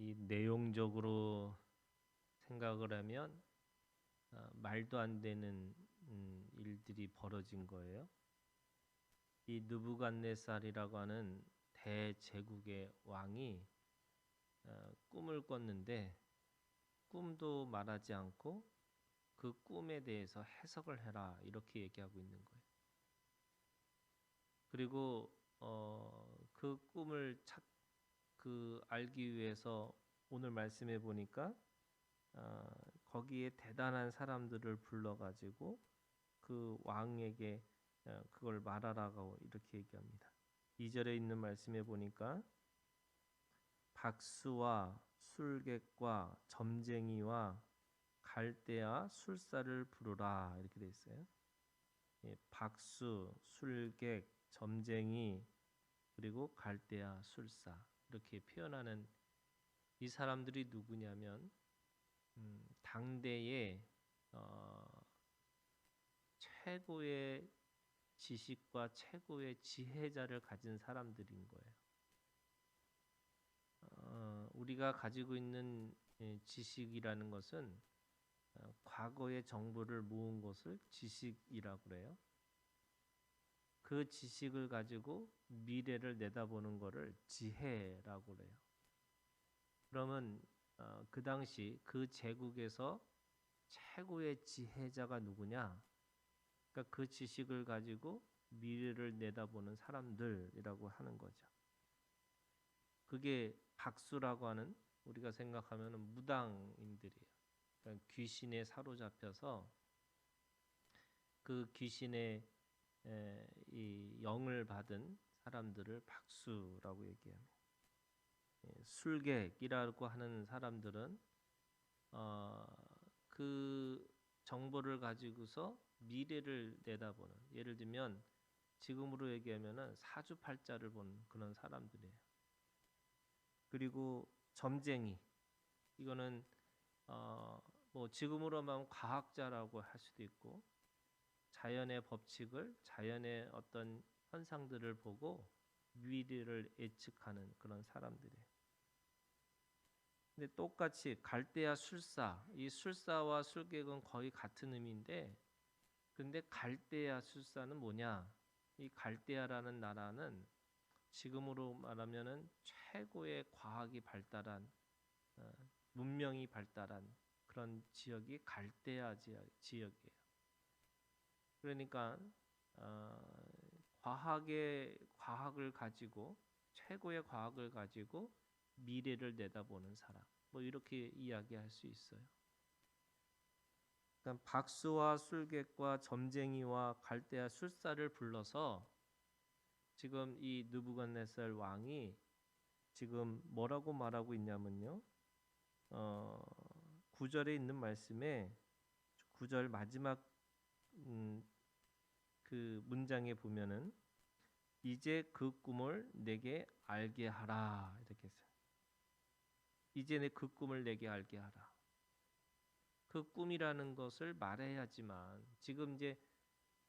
이 내용적으로 생각을 하면 말도 안 되는 일들이 벌어진 거예요. 이 느부갓네살이라고 하는 대제국의 왕이 꿈을 꿨는데 꿈도 말하지 않고 그 꿈에 대해서 해석을 해라 이렇게 얘기하고 있는 거예요. 그리고 그 꿈을 알기 위해서 오늘 말씀해 보니까 거기에 대단한 사람들을 불러가지고 그 왕에게 그걸 말하라고 이렇게 얘기합니다. 2절에 있는 말씀에 보니까 박수와 술객과 점쟁이와 갈대아 술사를 부르라 이렇게 돼 있어요. 박수, 술객, 점쟁이 그리고 갈대아 술사 이렇게 표현하는 이 사람들이 누구냐면 당대의 최고의 지식과 최고의 지혜자를 가진 사람들인 거예요. 우리가 가지고 있는 지식이라는 것은 과거의 정보를 모은 것을 지식이라고 그래요. 그 지식을 가지고 미래를 내다보는 것을 지혜라고 그래요. 그러면 그 당시 그 제국에서 최고의 지혜자가 누구냐? 그러니까 그 지식을 가지고 미래를 내다보는 사람들이라고 하는 거죠. 그게 박수라고 하는 우리가 생각하면 무당인들이에요. 그러니까 귀신에 사로잡혀서 그 귀신의 이 영을 받은 사람들을 박수라고 얘기합니다. 술객이라고 하는 사람들은 그 정보를 가지고서 미래를 내다보는, 예를 들면 지금으로 얘기하면은 사주팔자를 본 그런 사람들이에요. 그리고 점쟁이, 이거는 뭐 지금으로 말하면 과학자라고 할 수도 있고 자연의 법칙을, 자연의 어떤 현상들을 보고 미래를 예측하는 그런 사람들이에요. 근데 똑같이 갈대아 술사, 이 술사와 술객은 거의 같은 의미인데, 근데 갈대아 술사는 뭐냐? 이 갈대아라는 나라는 지금으로 말하면은 최고의 과학이 발달한 문명이 발달한 그런 지역이 갈대아 지역이에요. 그러니까 과학을 가지고 최고의 과학을 가지고 미래를 내다보는 사람, 뭐 이렇게 이야기할 수 있어요. 그러니까 박수와 술객과 점쟁이와 갈대아 술사를 불러서 지금 이 느부갓네살 왕이 지금 뭐라고 말하고 있냐면요. 9절에 있는 말씀에 9절 마지막 그 문장에 보면은 이제 그 꿈을 내게 알게 하라 이렇게 했어요. 이제 내 그 꿈을 내게 알게 하라. 그 꿈이라는 것을 말해야지만, 지금 이제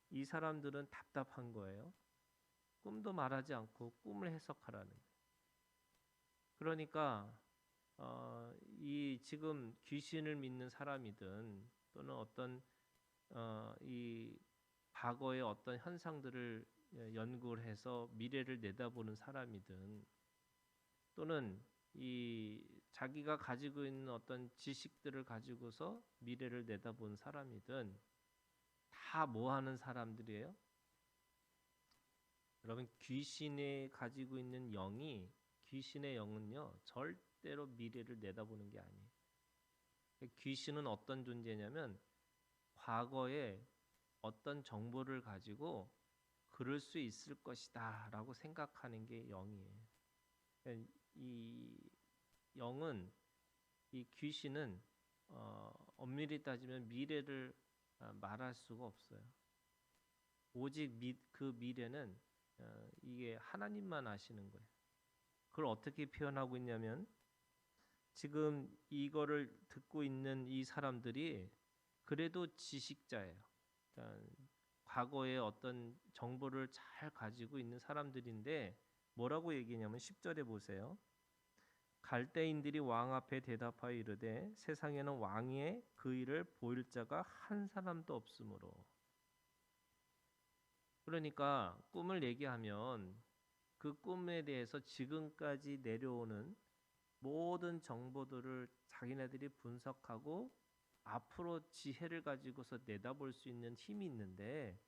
이 사람들은 답답한 거예요. 꿈도 말하지 않고 꿈을 해석하라는 거예요. 그러니까 이 지금 귀신을 믿는 사람이든 또는 어떤 이 과거의 어떤 현상들을 연구를 해서 미래를 내다보는 사람이든 또는 이 자기가 가지고 있는 어떤 지식들을 가지고서 미래를 내다본 사람이든 다 뭐 하는 사람들이에요? 여러분, 귀신이 가지고 있는 영이, 귀신의 영은요 절대로 미래를 내다보는 게 아니에요. 귀신은 어떤 존재냐면 과거에 어떤 정보를 가지고 그럴 수 있을 것이다 라고 생각하는 게 영이에요. 이 영은, 이 귀신은 엄밀히 따지면 미래를 말할 수가 없어요. 오직 그 미래는 이게 하나님만 아시는 거예요. 그걸 어떻게 표현하고 있냐면 지금 이거를 듣고 있는 이 사람들이 그래도 지식자예요. 그러니까 과거의 어떤 정보를 잘 가지고 있는 사람들인데 뭐라고 얘기냐면 10절에 보세요. 갈대인들이 왕 앞에 대답하여 이르되 세상에는 왕의 그 일을 보일 자가 한 사람도 없으므로. 그러니까 꿈을 얘기하면 그 꿈에 대해서 지금까지 내려오는 모든 정보들을 자기네들이 분석하고 앞으로 지혜를 가지고서 내다볼 수 있는 힘이 있는데,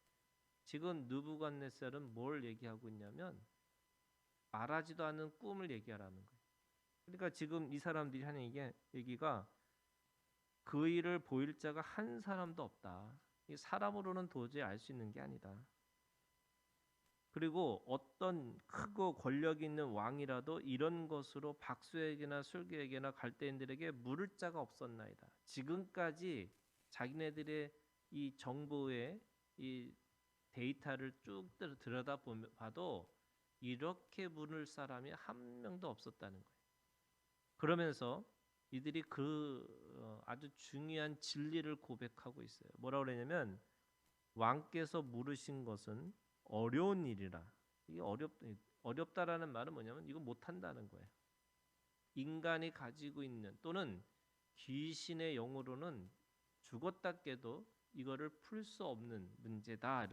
지금 느부갓네살은 뭘 얘기하고 있냐면 말하지도 않은 꿈을 얘기하라는 거예요. 그러니까 지금 이 사람들이 하는 얘기가 그 일을 보일 자가 한 사람도 없다. 이 사람으로는 도저히 알 수 있는 게 아니다. 그리고 어떤 크고 권력 있는 왕이라도 이런 것으로 박수에게나 술개에게나 갈대인들에게 물을 자가 없었나이다. 지금까지 자기네들의 이 정보의 이 데이터를 쭉 들여다봐도 이렇게 물을 사람이 한 명도 없었다는 거예요. 그러면서 이들이 아주 중요한 진리를 고백하고 있어요. 뭐라고 그러냐면 왕께서 물으신 것은 어려운 일이라. 이게 어렵다라는 말은 뭐냐면 이거 못한다는 거예요. 인간이 가지고 있는 또는 귀신의 영으로는 죽었다 깨도 이거를 풀 수 없는 문제다.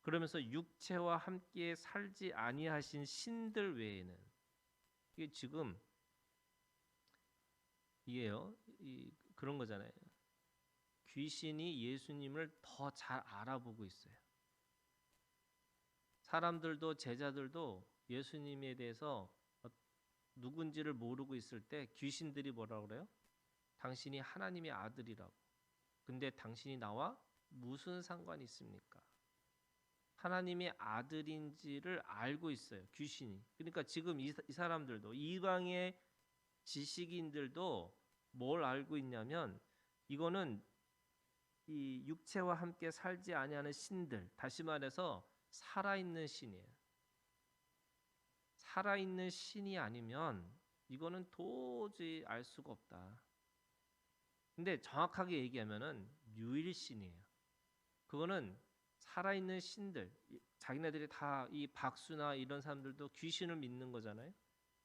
그러면서 육체와 함께 살지 아니하신 신들 외에는, 이게 지금 이게요, 그런 거잖아요. 귀신이 예수님을 더 잘 알아보고 있어요. 사람들도 제자들도 예수님에 대해서 누군지를 모르고 있을 때 귀신들이 뭐라고 그래요? 당신이 하나님의 아들이라고. 근데 당신이 나와 무슨 상관이 있습니까? 하나님의 아들인지를 알고 있어요, 귀신이. 그러니까 지금 이 사람들도, 이방의 지식인들도 뭘 알고 있냐면 이거는 이 육체와 함께 살지 아니하는 신들, 다시 말해서 살아있는 신이에요. 살아있는 신이 아니면 이거는 도저히 알 수가 없다. 근데 정확하게 얘기하면은 유일신이에요. 그거는 살아있는 신들, 자기네들이 다 이 박수나 이런 사람들도 귀신을 믿는 거잖아요.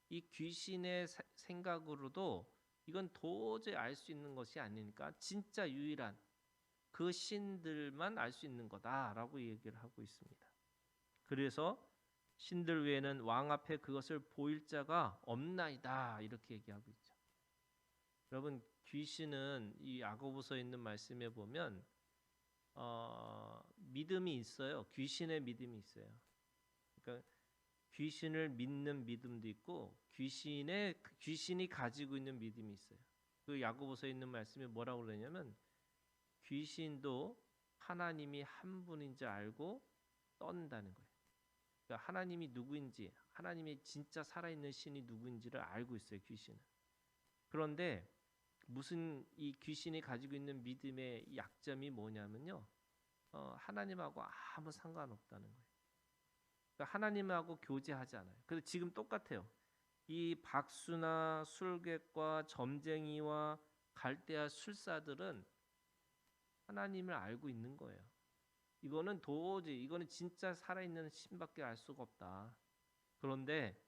이 귀신의 생각으로도 이건 도저히 알 수 있는 것이 아니니까 진짜 유일한 그 신들만 알 수 있는 거다라고 얘기를 하고 있습니다. 그래서 신들 외에는 왕 앞에 그것을 보일 자가 없나이다 이렇게 얘기하고 있죠. 여러분, 귀신은 이 야고보서에 있는 말씀에 보면 믿음이 있어요. 귀신의 믿음이 있어요. 그러니까 귀신을 믿는 믿음도 있고 귀신이 가지고 있는 믿음이 있어요. 그 야고보서에 있는 말씀에 뭐라고 그러냐면 귀신도 하나님이 한 분인 줄 알고 떤다는 거예요. 그러니까 하나님이 누구인지, 하나님이 진짜 살아있는 신이 누구인지를 알고 있어요, 귀신은. 그런데 무슨 이 귀신이 가지고 있는 믿음의 약점이 뭐냐면요, 하나님하고 아무 상관없다는 거예요. 그러니까 하나님하고 교제하지 않아요. 그래서 지금 똑같아요. 이 박수나 술객과 점쟁이와 갈대아 술사들은 하나님을 알고 있는 거예요. 이거는 진짜 살아있는 신밖에 알 수가 없다. 그런데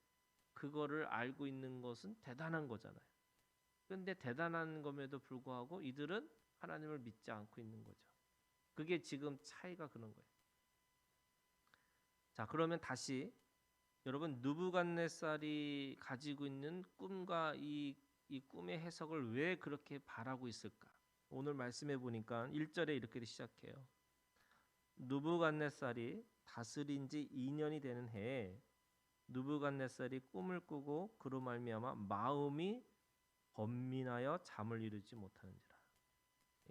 그거를 알고 있는 것은 대단한 거잖아요. 그런데 대단한 것에도 불구하고 이들은 하나님을 믿지 않고 있는 거죠. 그게 지금 차이가 그런 거예요. 자, 그러면 다시 여러분, 느부갓네살이 가지고 있는 꿈과 이 꿈의 해석을 왜 그렇게 바라고 있을까? 오늘 말씀해 보니까 1절에 이렇게 시작해요. 느부갓네살이 다스린 지 2년이 되는 해에 느부갓네살이 꿈을 꾸고 그로 말미암아 마음이 번민하여 잠을 이루지 못하는지라.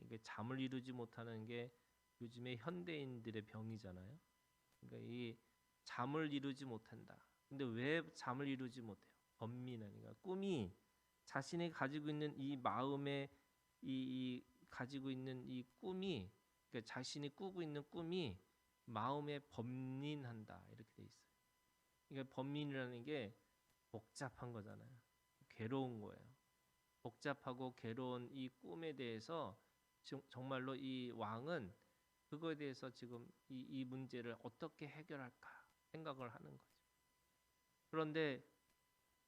이게 잠을 이루지 못하는 게 요즘의 현대인들의 병이잖아요. 그러니까 이 잠을 이루지 못한다. 근데 왜 잠을 이루지 못해요? 번민하니까. 꿈이 자신이 가지고 있는 이 마음에 가지고 있는 이 꿈이, 그러니까 자신이 꾸고 있는 꿈이 마음에 번민한다 이렇게 돼 있어요. 그러니까 번민이라는 게 복잡한 거잖아요. 괴로운 거예요. 복잡하고 괴로운 이 꿈에 대해서 정말로 이 왕은 그거에 대해서 지금 이 문제를 어떻게 해결할까 생각을 하는 거죠. 그런데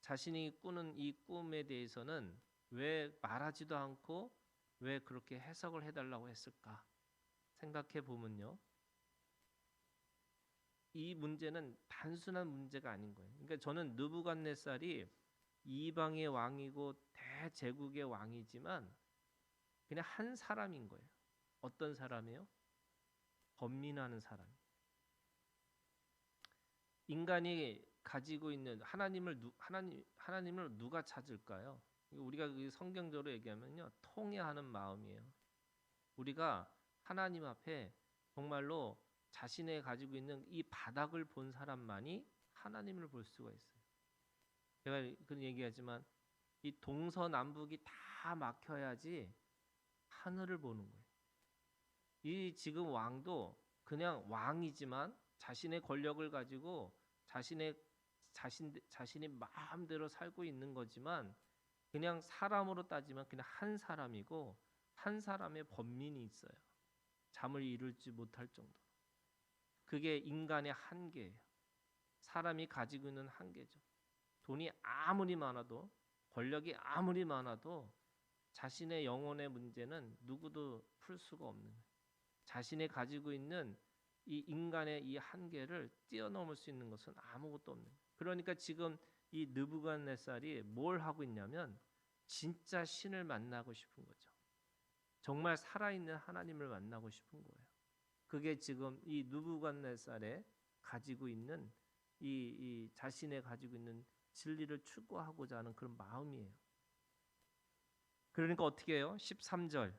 자신이 꾸는 이 꿈에 대해서는 왜 말하지도 않고 왜 그렇게 해석을 해달라고 했을까? 생각해 보면요. 이 문제는 단순한 문제가 아닌 거예요. 그러니까 저는 느부갓네살이 이방의 왕이고 대제국의 왕이지만 그냥 한 사람인 거예요. 어떤 사람이요? 번민하는 사람. 인간이 가지고 있는 하나님을 누가 찾을까요? 우리가 성경적으로 얘기하면요, 통회하는 마음이에요. 우리가 하나님 앞에 정말로 자신의 가지고 있는 이 바닥을 본 사람만이 하나님을 볼 수가 있어요. 제가 그런 얘기하지만 이 동서남북이 다 막혀야지 하늘을 보는 거예요. 이 지금 왕도 그냥 왕이지만 자신의 권력을 가지고 자신이 마음대로 살고 있는 거지만 그냥 사람으로 따지면 그냥 한 사람이고 한 사람의 번민이 있어요. 잠을 이루지 못할 정도. 그게 인간의 한계예요. 사람이 가지고 있는 한계죠. 돈이 아무리 많아도 권력이 아무리 많아도 자신의 영혼의 문제는 누구도 풀 수가 없는 거예요. 자신이 가지고 있는 이 인간의 이 한계를 뛰어넘을 수 있는 것은 아무것도 없는 거예요. 그러니까 지금 이 느부갓네살이 뭘 하고 있냐면 진짜 신을 만나고 싶은 거죠. 정말 살아있는 하나님을 만나고 싶은 거예요. 그게 지금 이 느부갓네살의 가지고 있는 이 자신의 가지고 있는 진리를 추구하고자 하는 그런 마음이에요. 그러니까 어떻게 해요? 13절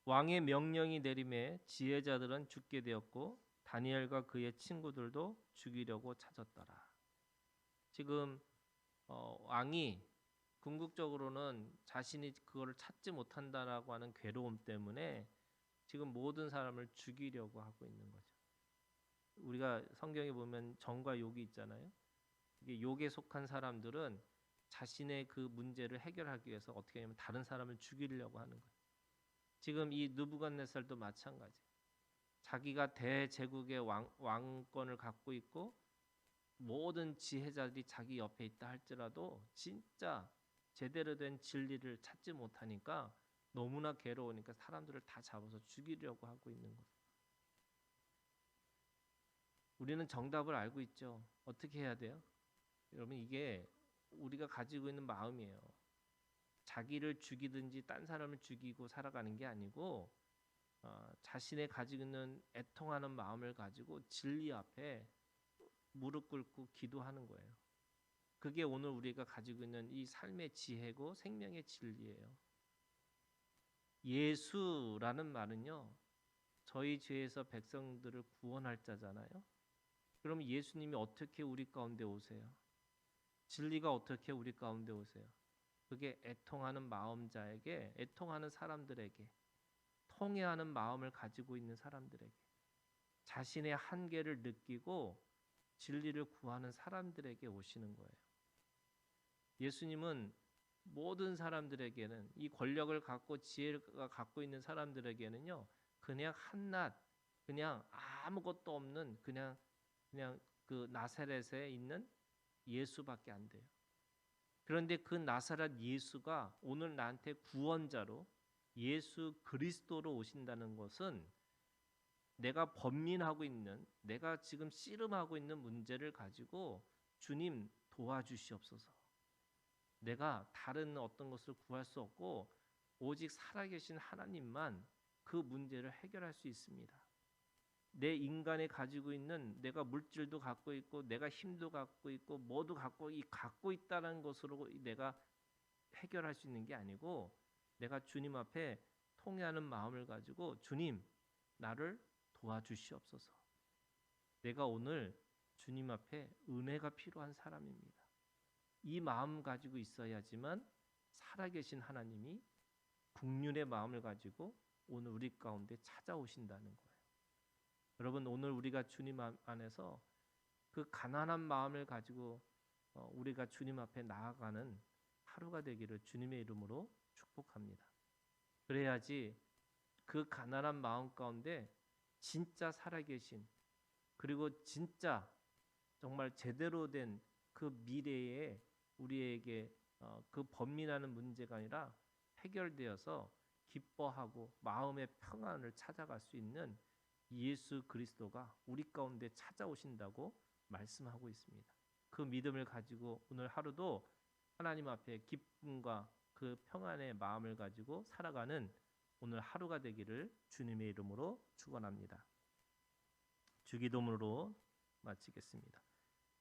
왕의 명령이 내림에 지혜자들은 죽게 되었고 다니엘과 그의 친구들도 죽이려고 찾았더라. 지금 왕이 궁극적으로는 자신이 그거를 찾지 못한다라고 하는 괴로움 때문에 지금 모든 사람을 죽이려고 하고 있는 거죠. 우리가 성경에 보면 정과 욕이 있잖아요. 이게 욕에 속한 사람들은 자신의 그 문제를 해결하기 위해서 어떻게 하냐면 다른 사람을 죽이려고 하는 거예요. 지금 이 느부갓네살도 마찬가지. 자기가 대제국의 왕권을 갖고 있고 모든 지혜자들이 자기 옆에 있다 할지라도 진짜 제대로 된 진리를 찾지 못하니까 너무나 괴로우니까 사람들을 다 잡아서 죽이려고 하고 있는 거예요. 우리는 정답을 알고 있죠. 어떻게 해야 돼요? 여러분 이게 우리가 가지고 있는 마음이에요. 자기를 죽이든지 딴 사람을 죽이고 살아가는 게 아니고 자신의 가지고 있는 애통하는 마음을 가지고 진리 앞에 무릎 꿇고 기도하는 거예요. 그게 오늘 우리가 가지고 있는 이 삶의 지혜고 생명의 진리예요. 예수라는 말은요, 저희 죄에서 백성들을 구원할 자잖아요. 그럼 예수님이 어떻게 우리 가운데 오세요? 진리가 어떻게 우리 가운데 오세요? 그게 애통하는 마음자에게, 애통하는 사람들에게, 통회하는 마음을 가지고 있는 사람들에게, 자신의 한계를 느끼고 진리를 구하는 사람들에게 오시는 거예요. 예수님은 모든 사람들에게는 이 권력을 갖고 지혜가 갖고 있는 사람들에게는요, 그냥 한낱 그냥 아무것도 없는 그냥 그 나사렛에 있는 예수밖에 안 돼요. 그런데 그 나사렛 예수가 오늘 나한테 구원자로 예수 그리스도로 오신다는 것은 내가 번민하고 있는, 내가 지금 씨름하고 있는 문제를 가지고 주님 도와주시옵소서. 내가 다른 어떤 것을 구할 수 없고 오직 살아계신 하나님만 그 문제를 해결할 수 있습니다. 내 인간이 가지고 있는 내가 물질도 갖고 있고 내가 힘도 갖고 있고 뭐도 갖고 있다는 것으로 내가 해결할 수 있는 게 아니고 내가 주님 앞에 통회하는 마음을 가지고 주님 나를 도와주시옵소서. 내가 오늘 주님 앞에 은혜가 필요한 사람입니다. 이 마음 가지고 있어야지만 살아계신 하나님이 긍휼의 마음을 가지고 오늘 우리 가운데 찾아오신다는 거예요. 여러분 오늘 우리가 주님 안에서 그 가난한 마음을 가지고 우리가 주님 앞에 나아가는 하루가 되기를 주님의 이름으로 축복합니다. 그래야지 그 가난한 마음 가운데 진짜 살아계신 그리고 진짜 정말 제대로 된 그 미래에 우리에게 그 번민하는 문제가 아니라 해결되어서 기뻐하고 마음의 평안을 찾아갈 수 있는 예수 그리스도가 우리 가운데 찾아오신다고 말씀하고 있습니다. 그 믿음을 가지고 오늘 하루도 하나님 앞에 기쁨과 그 평안의 마음을 가지고 살아가는 오늘 하루가 되기를 주님의 이름으로 축원합니다. 주기도문으로 마치겠습니다.